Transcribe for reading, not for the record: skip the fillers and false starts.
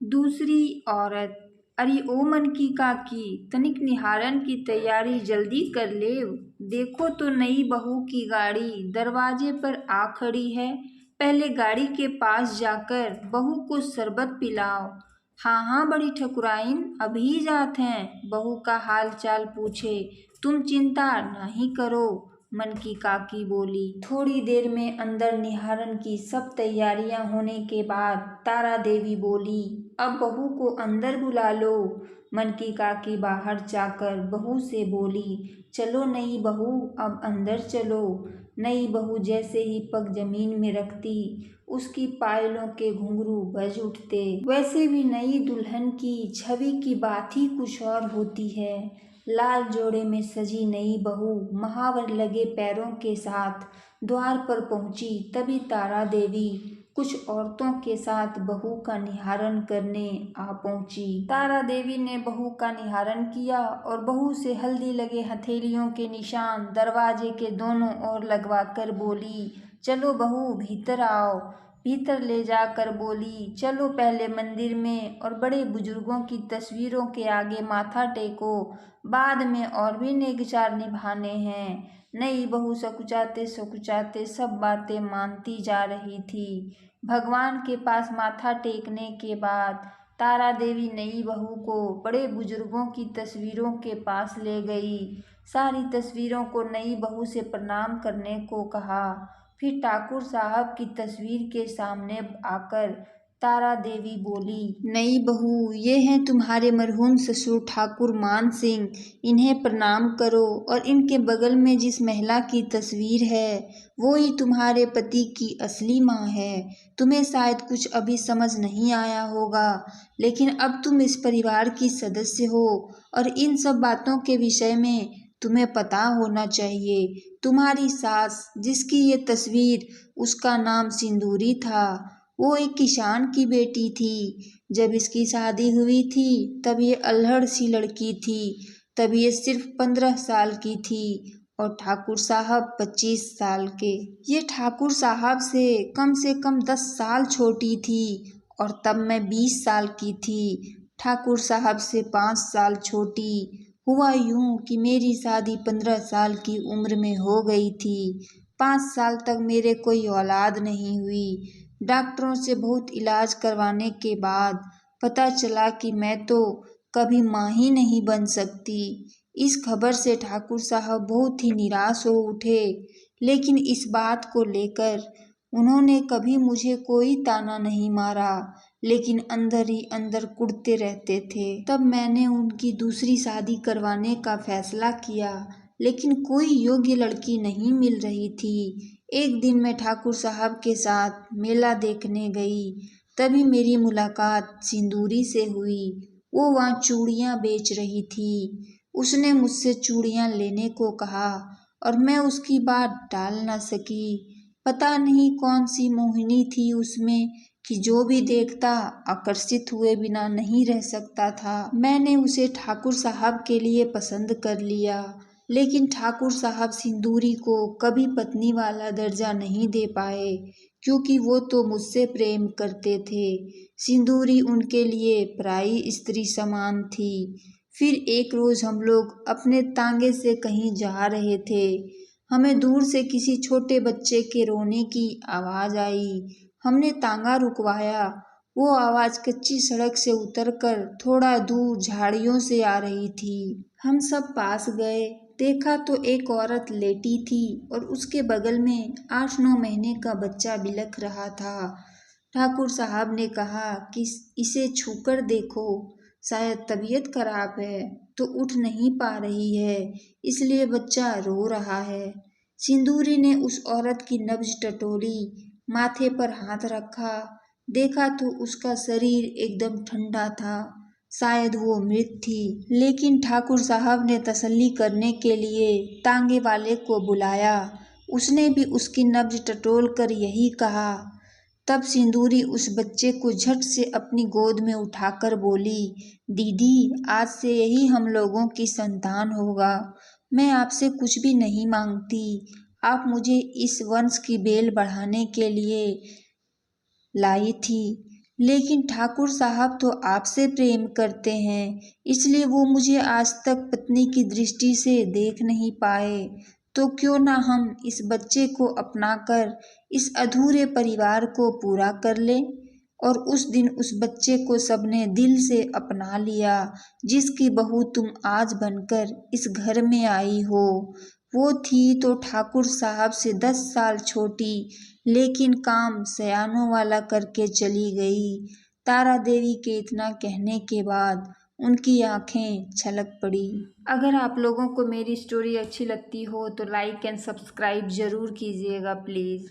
दूसरी औरत, अरे ओ मन की काकी, तनिक निहारन की तैयारी जल्दी कर लेव। देखो तो नई बहू की गाड़ी दरवाजे पर आ खड़ी है। पहले गाड़ी के पास जाकर बहू को शरबत पिलाओ। हाँ हाँ बड़ी ठकुराइन, अभी जात हैं। बहू का हाल चाल पूछे। तुम चिंता नहीं करो, मन की काकी बोली। थोड़ी देर में अंदर निहारन की सब तैयारियां होने के बाद तारा देवी बोली, अब बहू को अंदर बुला लो। मन की काकी बाहर जाकर बहू से बोली, चलो नई बहू, अब अंदर चलो। नई बहू जैसे ही पग जमीन में रखती, उसकी पायलों के घुंघरू बज उठते। वैसे भी नई दुल्हन की छवि की बात ही कुछ और होती है। लाल जोड़े में सजी नई बहू महावर लगे पैरों के साथ द्वार पर पहुंची। तभी तारा देवी कुछ औरतों के साथ बहू का निहारन करने आ पहुंची। तारा देवी ने बहू का निहारन किया और बहू से हल्दी लगे हथेलियों के निशान दरवाजे के दोनों ओर लगवाकर बोली, चलो बहू भीतर आओ। भीतर ले जाकर बोली, चलो पहले मंदिर में और बड़े बुजुर्गों की तस्वीरों के आगे माथा टेको, बाद में और भी नेकचार निभाने हैं। नई बहू सकुचाते सकुचाते सब बातें मानती जा रही थी। भगवान के पास माथा टेकने के बाद तारा देवी नई बहू को बड़े बुजुर्गों की तस्वीरों के पास ले गई। सारी तस्वीरों को नई बहू से प्रणाम करने को कहा। फिर ठाकुर साहब की तस्वीर के सामने आकर तारा देवी बोली, नई बहू, ये हैं तुम्हारे मरहूम ससुर ठाकुर मान सिंह, इन्हें प्रणाम करो। और इनके बगल में जिस महिला की तस्वीर है, वो ही तुम्हारे पति की असली माँ है। तुम्हें शायद कुछ अभी समझ नहीं आया होगा, लेकिन अब तुम इस परिवार की सदस्य हो और इन सब बातों के विषय में तुम्हें पता होना चाहिए। तुम्हारी सास, जिसकी ये तस्वीर, उसका नाम सिंदूरी था। वो एक किसान की बेटी थी। जब इसकी शादी हुई थी तब ये अल्हड़ सी लड़की थी। तब ये सिर्फ 15 साल की थी और ठाकुर साहब 25 साल के। ये ठाकुर साहब से कम 10 साल छोटी थी और तब मैं 20 साल की थी। ठाकुर साहब से 5 साल छोटी। हुआ यूं कि मेरी शादी 15 साल की उम्र में हो गई थी। 5 साल तक मेरे कोई औलाद नहीं हुई। डॉक्टरों से बहुत इलाज करवाने के बाद पता चला कि मैं तो कभी माँ ही नहीं बन सकती। इस खबर से ठाकुर साहब बहुत ही निराश हो उठे, लेकिन इस बात को लेकर उन्होंने कभी मुझे कोई ताना नहीं मारा, लेकिन अंदर ही अंदर कुढ़ते रहते थे। तब मैंने उनकी दूसरी शादी करवाने का फैसला किया, लेकिन कोई योग्य लड़की नहीं मिल रही थी। एक दिन मैं ठाकुर साहब के साथ मेला देखने गई। तभी मेरी मुलाकात सिंदूरी से हुई। वो वहाँ चूड़ियाँ बेच रही थी। उसने मुझसे चूड़ियाँ लेने को कहा और मैं उसकी बात टाल न सकी। पता नहीं कौन सी मोहिनी थी उसमें कि जो भी देखता आकर्षित हुए बिना नहीं रह सकता था। मैंने उसे ठाकुर साहब के लिए पसंद कर लिया, लेकिन ठाकुर साहब सिंदूरी को कभी पत्नी वाला दर्जा नहीं दे पाए, क्योंकि वो तो मुझसे प्रेम करते थे। सिंदूरी उनके लिए पराई स्त्री समान थी। फिर एक रोज हम लोग अपने तांगे से कहीं जा रहे थे। हमें दूर से किसी छोटे बच्चे के रोने की आवाज आई। हमने तांगा रुकवाया। वो आवाज कच्ची सड़क से उतरकर थोड़ा दूर झाड़ियों से आ रही थी। हम सब पास गए। देखा तो एक औरत लेटी थी और उसके बगल में 8-9 महीने का बच्चा बिलख रहा था। ठाकुर साहब ने कहा कि इसे छूकर देखो, शायद तबीयत खराब है तो उठ नहीं पा रही है, इसलिए बच्चा रो रहा है। सिंदूरी ने उस औरत की नब्ज टटोली, माथे पर हाथ रखा। देखा तो उसका शरीर एकदम ठंडा था, शायद वो मृत थी। लेकिन ठाकुर साहब ने तसल्ली करने के लिए तांगे वाले को बुलाया। उसने भी उसकी नब्ज टटोल कर यही कहा। तब सिंदूरी उस बच्चे को झट से अपनी गोद में उठाकर बोली, दीदी, आज से यही हम लोगों की संतान होगा। मैं आपसे कुछ भी नहीं मांगती। आप मुझे इस वंश की बेल बढ़ाने के लिए लाई थी। लेकिन ठाकुर साहब तो आपसे प्रेम करते हैं, इसलिए वो मुझे आज तक पत्नी की दृष्टि से देख नहीं पाए। तो क्यों ना हम इस बच्चे को अपनाकर इस अधूरे परिवार को पूरा कर लें। और उस दिन उस बच्चे को सबने दिल से अपना लिया, जिसकी बहू तुम आज बनकर इस घर में आई हो। वो थी तो ठाकुर साहब से 10 साल छोटी, लेकिन काम सयानों वाला करके चली गई। तारा देवी के इतना कहने के बाद उनकी आंखें छलक पड़ी। अगर आप लोगों को मेरी स्टोरी अच्छी लगती हो तो लाइक एंड सब्सक्राइब ज़रूर कीजिएगा प्लीज़।